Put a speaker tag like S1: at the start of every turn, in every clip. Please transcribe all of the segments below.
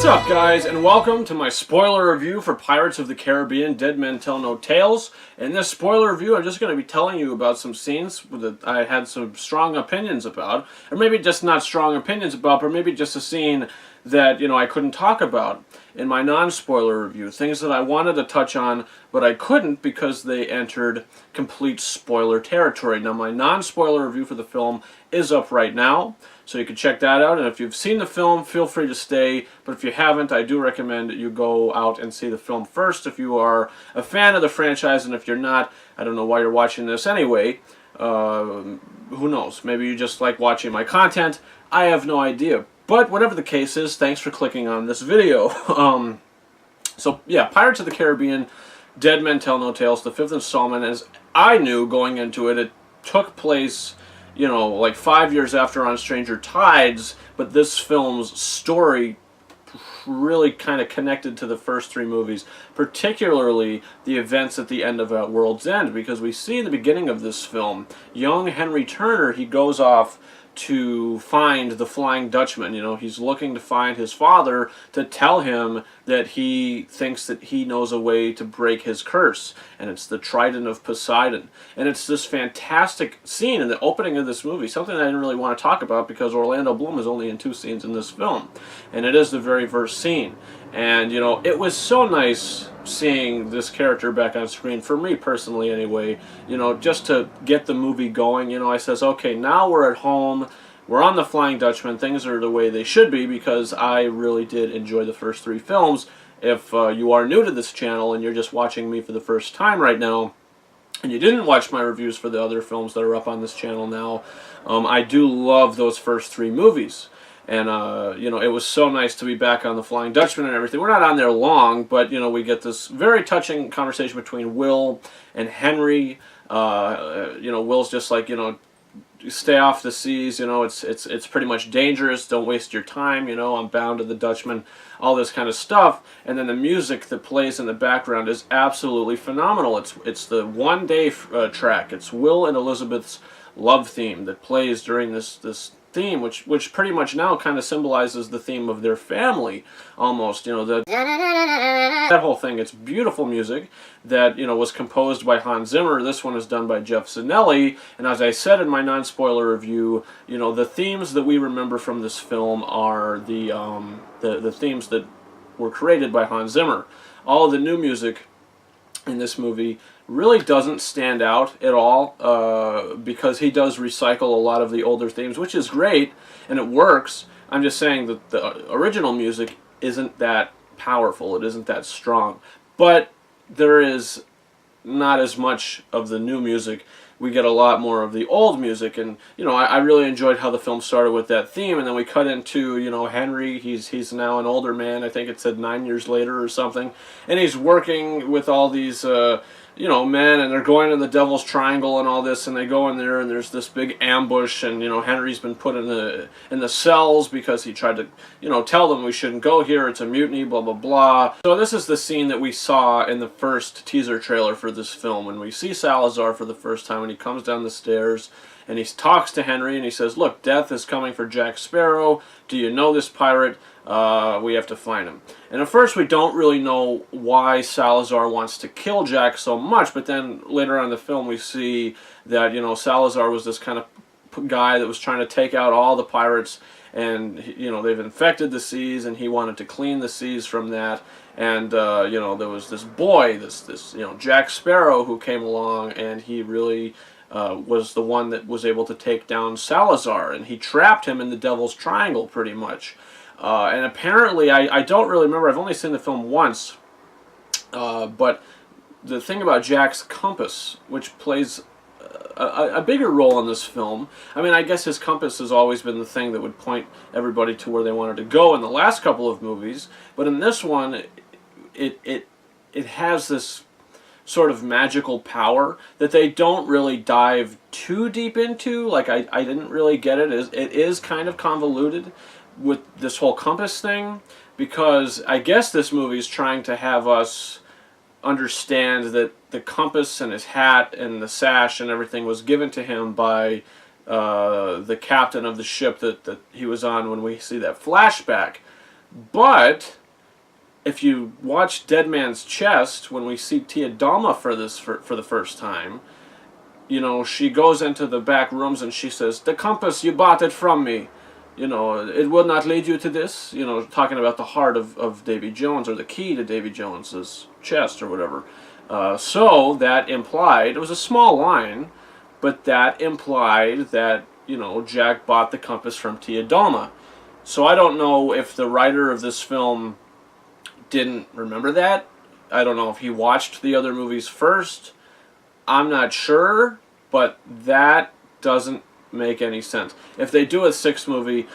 S1: What's up, guys, and welcome to my spoiler review for Pirates of the Caribbean Dead Men Tell No Tales. In this spoiler review, I'm just going to be telling you about some scenes that I had some strong opinions about, or maybe just not strong opinions about, but maybe just a scene that, I couldn't talk about in my non-spoiler review. Things that I wanted to touch on, but I couldn't because they entered complete spoiler territory. Now, my non-spoiler review for the film is up right now, so you can check that out. And if you've seen the film, feel free to stay. But if you haven't, I do recommend you go out and see the film first if you are a fan of the franchise. And if you're not, I don't know why you're watching this anyway. Who knows? Maybe you just like watching my content. I have no idea. But whatever the case is, thanks for clicking on this video. So yeah, Pirates of the Caribbean, Dead Men Tell No Tales, the fifth installment. As I knew going into it, it took place, like 5 years after On Stranger Tides, but this film's story really kind of connected to the first three movies, particularly the events at the end of At World's End, because we see in the beginning of this film, young Henry Turner, he goes off to find the Flying Dutchman. He's looking to find his father to tell him that he thinks that he knows a way to break his curse, and it's the Trident of Poseidon. And it's this fantastic scene in the opening of this movie, something I didn't really want to talk about because Orlando Bloom is only in 2 scenes in this film, and it is the very first scene. And it was so nice seeing this character back on screen, for me personally anyway, just to get the movie going. I says, okay, now we're at home, we're on the Flying Dutchman, things are the way they should be, because I really did enjoy the first 3 films. If you are new to this channel and you're just watching me for the first time right now, and you didn't watch my reviews for the other films that are up on this channel now, I do love those first 3 movies. And, it was so nice to be back on the Flying Dutchman and everything. We're not on there long, but, we get this very touching conversation between Will and Henry. Will's just like, stay off the seas, it's pretty much dangerous, don't waste your time, I'm bound to the Dutchman, all this kind of stuff. And then the music that plays in the background is absolutely phenomenal. It's the One Day track. It's Will and Elizabeth's love theme that plays during this theme, which pretty much now kind of symbolizes the theme of their family, almost, that whole thing. It's beautiful music that, was composed by Hans Zimmer. This one is done by Jeff Zanelli, and as I said in my non-spoiler review, the themes that we remember from this film are the themes that were created by Hans Zimmer. All of the new music in this movie really doesn't stand out at all, because he does recycle a lot of the older themes, which is great, and it works. I'm just saying that the original music isn't that powerful, it isn't that strong. But there is not as much of the new music. We get a lot more of the old music, and I really enjoyed how the film started with that theme, and then we cut into Henry. He's now an older man. I think it said 9 years later or something, and he's working with all these men, and they're going to the Devil's Triangle and all this, and they go in there, and there's this big ambush, and Henry's been put in the cells because he tried to tell them we shouldn't go here, it's a mutiny, blah blah blah. So this is the scene that we saw in the first teaser trailer for this film, when we see Salazar for the first time, and he comes down the stairs and he talks to Henry, and he says, look, death is coming for Jack Sparrow, do you know this pirate? We have to find him. And at first we don't really know why Salazar wants to kill Jack so much, but then later on in the film we see that, Salazar was this kind of guy that was trying to take out all the pirates, and, they've infected the seas, and he wanted to clean the seas from that. And, there was this boy, this Jack Sparrow, who came along, and he really was the one that was able to take down Salazar, and he trapped him in the Devil's Triangle, pretty much. And apparently, I don't really remember, I've only seen the film once, but the thing about Jack's compass, which plays a bigger role in this film, I mean, I guess his compass has always been the thing that would point everybody to where they wanted to go in the last couple of movies, but in this one, it has this sort of magical power that they don't really dive too deep into. Like, I didn't really get it. It is kind of convoluted with this whole compass thing, because I guess this movie is trying to have us understand that the compass and his hat and the sash and everything was given to him by the captain of the ship that he was on when we see that flashback. But if you watch Dead Man's Chest, when we see Tia Dalma for the first time, you know, she goes into the back rooms and she says, "The compass, you bought it from me. You know, it will not lead you to this." You know, talking about the heart of Davy Jones, or the key to Davy Jones's chest, or whatever. So that implied, it was a small line, but that implied that, you know, Jack bought the compass from Tia Dalma. So I don't know if the writer of this film didn't remember that. I don't know if he watched the other movies first. I'm not sure, but that doesn't make any sense. If they do a sixth movie,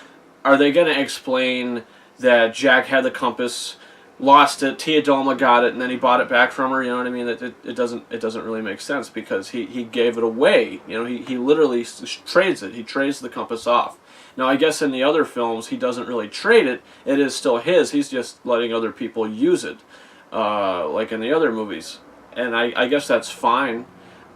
S1: are they going to explain that Jack had the compass, lost it, Tia Dalma got it, and then he bought it back from her? You know what I mean? It doesn't really make sense, because he gave it away. You know, he literally trades it. He trades the compass off. Now, I guess in the other films, he doesn't really trade it. It is still his. He's just letting other people use it, like in the other movies. And I guess that's fine,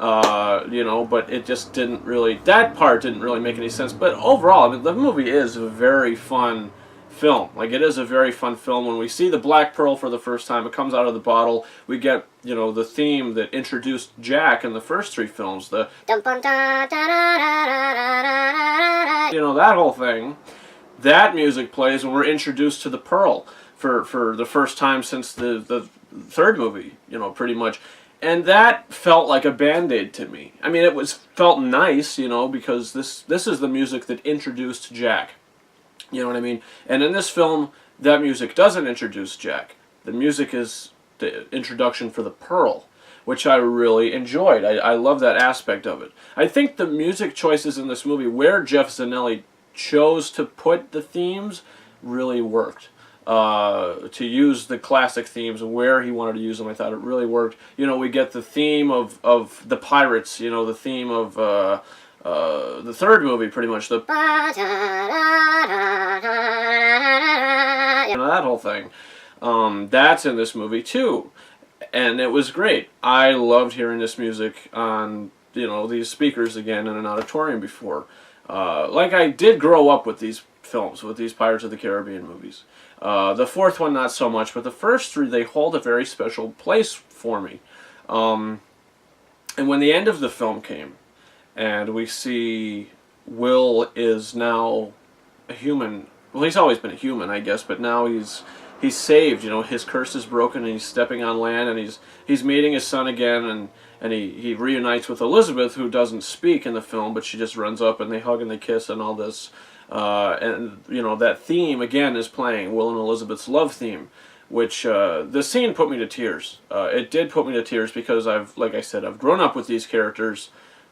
S1: you know, but it just didn't really, that part didn't really make any sense. But overall, I mean, the movie is a very fun film. Like, it is a very fun film. When we see the Black Pearl for the first time, it comes out of the bottle. We get, you know, the theme that introduced Jack in the first three films, the, you know, that whole thing. That music plays when we're introduced to the Pearl for the first time since the third movie, you know, pretty much. And that felt like a Band-Aid to me. I mean, it felt nice, you know, because this is the music that introduced Jack. You know what I mean? And in this film, that music doesn't introduce Jack. The music is the introduction for the Pearl, which I really enjoyed. I love that aspect of it. I think the music choices in this movie, where Jeff Zanelli chose to put the themes, really worked. To use the classic themes and where he wanted to use them, I thought it really worked. You know, we get the theme of the pirates, you know, the theme of the third movie, pretty much, the, you know, that whole thing. That's in this movie too, and it was great. I loved hearing this music on, you know, these speakers again in an auditorium before. Like, I did grow up with these films, with these Pirates of the Caribbean movies. The fourth one, not so much, but the first three, they hold a very special place for me. And when the end of the film came, and we see Will is now a human. Well, he's always been a human, I guess, but now he's saved. You know, his curse is broken, and he's stepping on land, and he's meeting his son again, and he reunites with Elizabeth, who doesn't speak in the film, but she just runs up and they hug and they kiss and all this. And, you know, that theme, again, is playing, Will and Elizabeth's love theme, which, the scene put me to tears. It did put me to tears because like I said, I've grown up with these characters.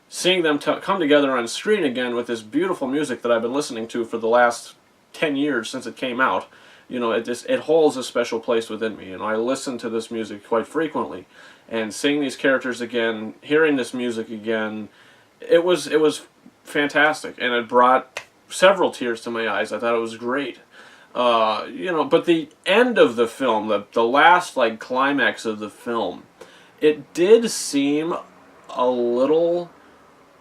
S1: Seeing them come together on screen again with this beautiful music that I've been listening to for the last 10 years since it came out, you know, it holds a special place within me. And I listen to this music quite frequently. And seeing these characters again, hearing this music again, it was fantastic. And it brought several tears to my eyes. I thought it was great. You know, but the end of the film, the last, like, climax of the film, it did seem a little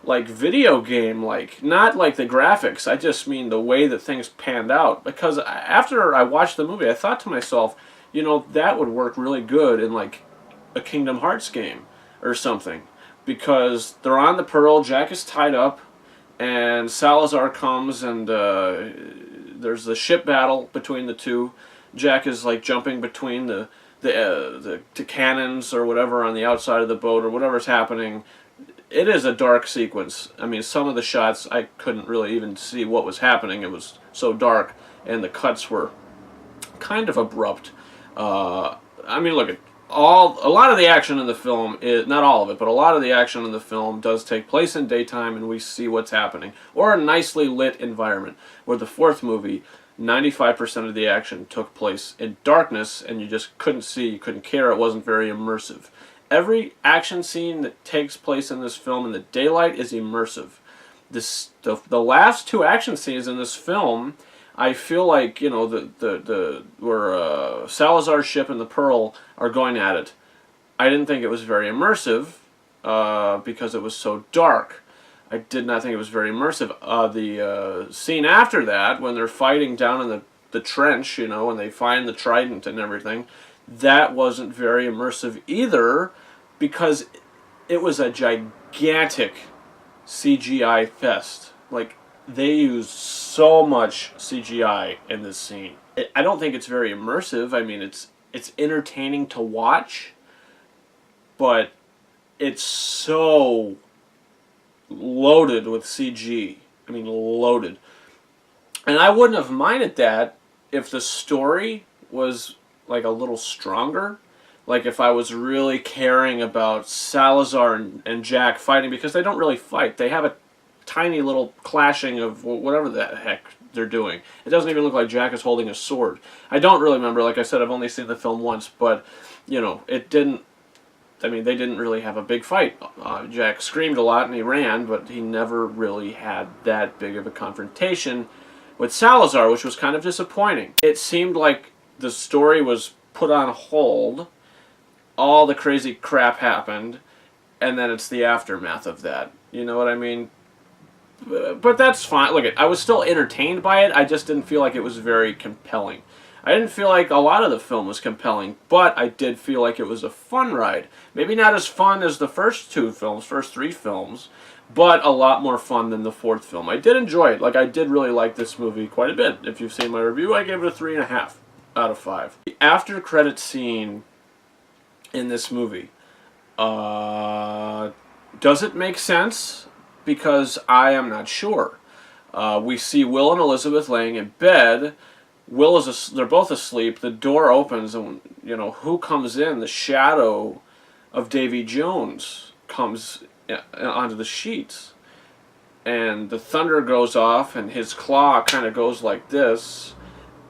S1: like video game, like, not like the graphics, I just mean the way that things panned out. Because after I watched the movie, I thought to myself, you know, that would work really good in, like, a Kingdom Hearts game or something. Because they're on the Pearl, Jack is tied up, and Salazar comes, and there's the ship battle between the two. Jack is, like, jumping between the cannons or whatever on the outside of the boat, or whatever's happening. It is a dark sequence. I mean, some of the shots, I couldn't really even see what was happening. It was so dark, and the cuts were kind of abrupt. I mean, look, a lot of the action in the film is, not all of it, but a lot of the action in the film does take place in daytime, and we see what's happening, or a nicely lit environment. Where the fourth movie, 95% of the action took place in darkness, and you just couldn't see, you couldn't care. It wasn't very immersive. Every action scene that takes place in this film in the daylight is immersive. The last two action scenes in this film, I feel like, you know, where Salazar's ship and the Pearl are going at it, I didn't think it was very immersive because it was so dark. I did not think it was very immersive. The scene after that, when they're fighting down in the trench, you know, and they find the trident and everything. That wasn't very immersive either, because it was a gigantic CGI fest. Like, they used so much CGI in this scene. I don't think it's very immersive. I mean, it's entertaining to watch, but it's so loaded with CG. I mean, loaded. And I wouldn't have minded that if the story was like a little stronger. Like if I was really caring about Salazar and Jack fighting, because they don't really fight. They have a tiny little clashing of whatever the heck they're doing. It doesn't even look like Jack is holding a sword. I don't really remember. Like I said, I've only seen the film once, but, you know, it didn't... I mean, they didn't really have a big fight. Jack screamed a lot and he ran, but he never really had that big of a confrontation with Salazar, which was kind of disappointing. It seemed like the story was put on hold, all the crazy crap happened, and then it's the aftermath of that. You know what I mean? But that's fine. Look, I was still entertained by it, I just didn't feel like it was very compelling. I didn't feel like a lot of the film was compelling, but I did feel like it was a fun ride. Maybe not as fun as the first three films, but a lot more fun than the fourth film. I did enjoy it. Like, I did really like this movie quite a bit. If you've seen my review, I gave it a 3.5 out of 5. The after credit scene in this movie, does it make sense? Because I am not sure. We see Will and Elizabeth laying in bed. Will is they're both asleep. The door opens, and you know who comes in. The shadow of Davy Jones comes onto the sheets, and the thunder goes off, and his claw kind of goes like this,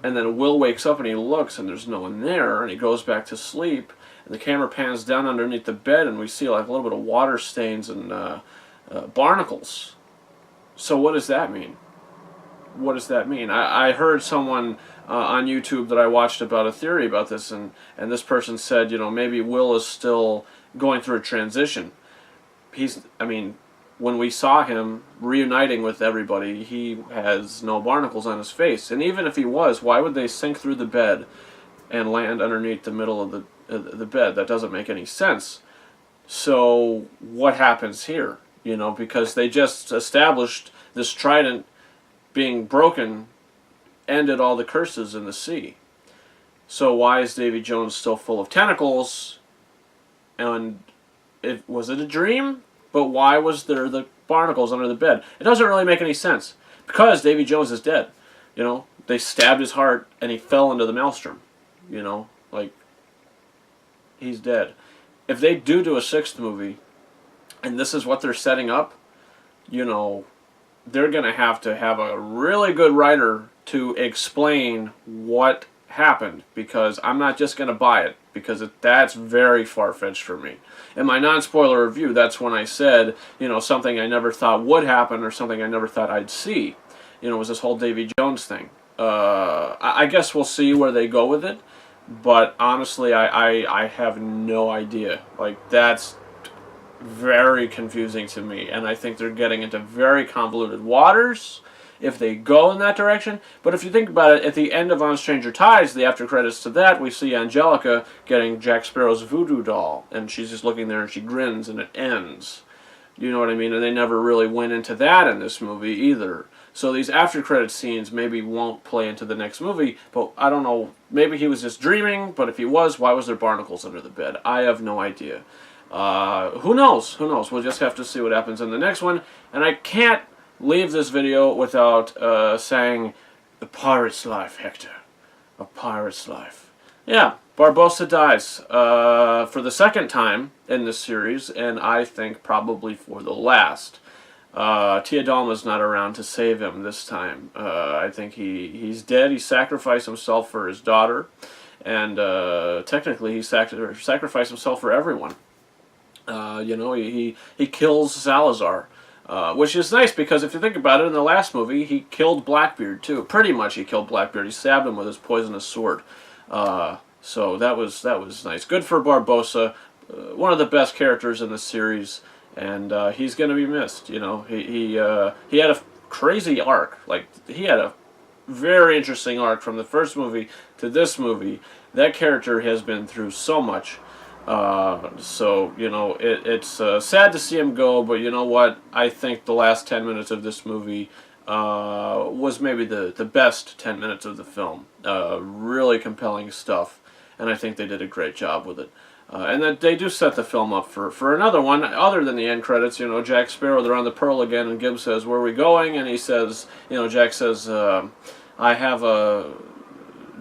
S1: and then Will wakes up and he looks, and there's no one there, and he goes back to sleep, and the camera pans down underneath the bed, and we see like a little bit of water stains and barnacles. So what does that mean? What does that mean? I heard someone on YouTube that I watched about a theory about this, and this person said, you know, maybe Will is still going through a transition. I mean, when we saw him reuniting with everybody, he has no barnacles on his face. And even if he was, why would they sink through the bed and land underneath the middle of the bed? That doesn't make any sense. So what happens here? You know, because they just established this trident being broken ended all the curses in the sea. So why is Davy Jones still full of tentacles? And was it a dream? But why was there the barnacles under the bed? It doesn't really make any sense. Because Davy Jones is dead. You know, they stabbed his heart and he fell into the maelstrom. You know, like, he's dead. If they do a sixth movie, and this is what they're setting up, you know, they're going to have a really good writer to explain what happened, because I'm not just going to buy it, because that's very far-fetched for me. In my non-spoiler review, that's when I said, you know, something I never thought would happen or something I never thought I'd see, you know, was this whole Davy Jones thing. I guess we'll see where they go with it, but honestly, I have no idea. Like, that's very confusing to me, and I think they're getting into very convoluted waters if they go in that direction. But if you think about it, at the end of On Stranger Tides, the after credits to that, we see Angelica getting Jack Sparrow's voodoo doll, and she's just looking there and she grins and it ends. You know what I mean? And they never really went into that in this movie either. So these after credit scenes maybe won't play into the next movie, but I don't know, maybe he was just dreaming, but if he was, why was there barnacles under the bed? I have no idea. Who knows? Who knows? We'll just have to see what happens in the next one. And I can't leave this video without saying, "A pirate's life, Hector. A pirate's life." Yeah, Barbossa dies for the second time in this series, and I think probably for the last. Tia Dalma's not around to save him this time. I think he's dead. He sacrificed himself for his daughter, and technically he sacrificed himself for everyone. You know, he kills Salazar, which is nice, because if you think about it, in the last movie he killed Blackbeard too. Pretty much he killed Blackbeard. He stabbed him with his poisonous sword. So that was nice. Good for Barbossa, one of the best characters in the series, and he's going to be missed. You know, he had a crazy arc. Like, he had a very interesting arc from the first movie to this movie. That character has been through so much. So, you know, it's sad to see him go, but you know what? I think the last 10 minutes of this movie was maybe the best 10 minutes of the film. Really compelling stuff, and I think they did a great job with it. And that they do set the film up for another one, other than the end credits. You know, Jack Sparrow, they're on the Pearl again, and Gibbs says, "Where are we going?" And he says, you know, Jack says, "I have a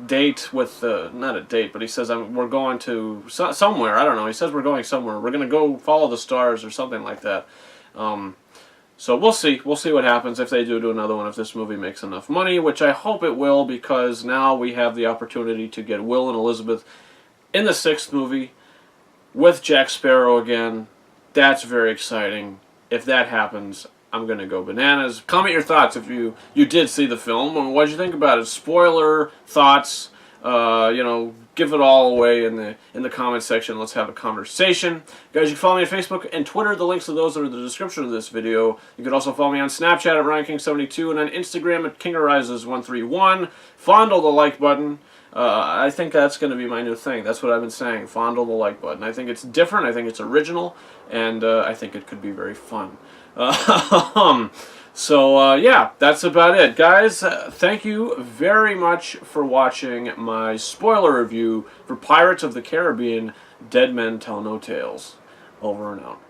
S1: date with not a date, but he says we're going to somewhere. I don't know. He says we're going somewhere. We're going to go follow the stars or something like that." So we'll see. We'll see what happens if they do another one, if this movie makes enough money, which I hope it will, because now we have the opportunity to get Will and Elizabeth in the 6th movie with Jack Sparrow again. That's very exciting. If that happens, I'm going to go bananas. Comment your thoughts if you did see the film. What did you think about it? Spoiler thoughts. You know, give it all away in the comment section. Let's have a conversation. Guys, you can follow me on Facebook and Twitter. The links to those are in the description of this video. You can also follow me on Snapchat at RyanKing72 and on Instagram at KingArises131. Fondle the like button. I think that's going to be my new thing. That's what I've been saying. Fondle the like button. I think it's different. I think it's original. And I think it could be very fun. So, yeah, that's about it. Guys, thank you very much for watching my spoiler review for Pirates of the Caribbean, Dead Men Tell No Tales. Over and out.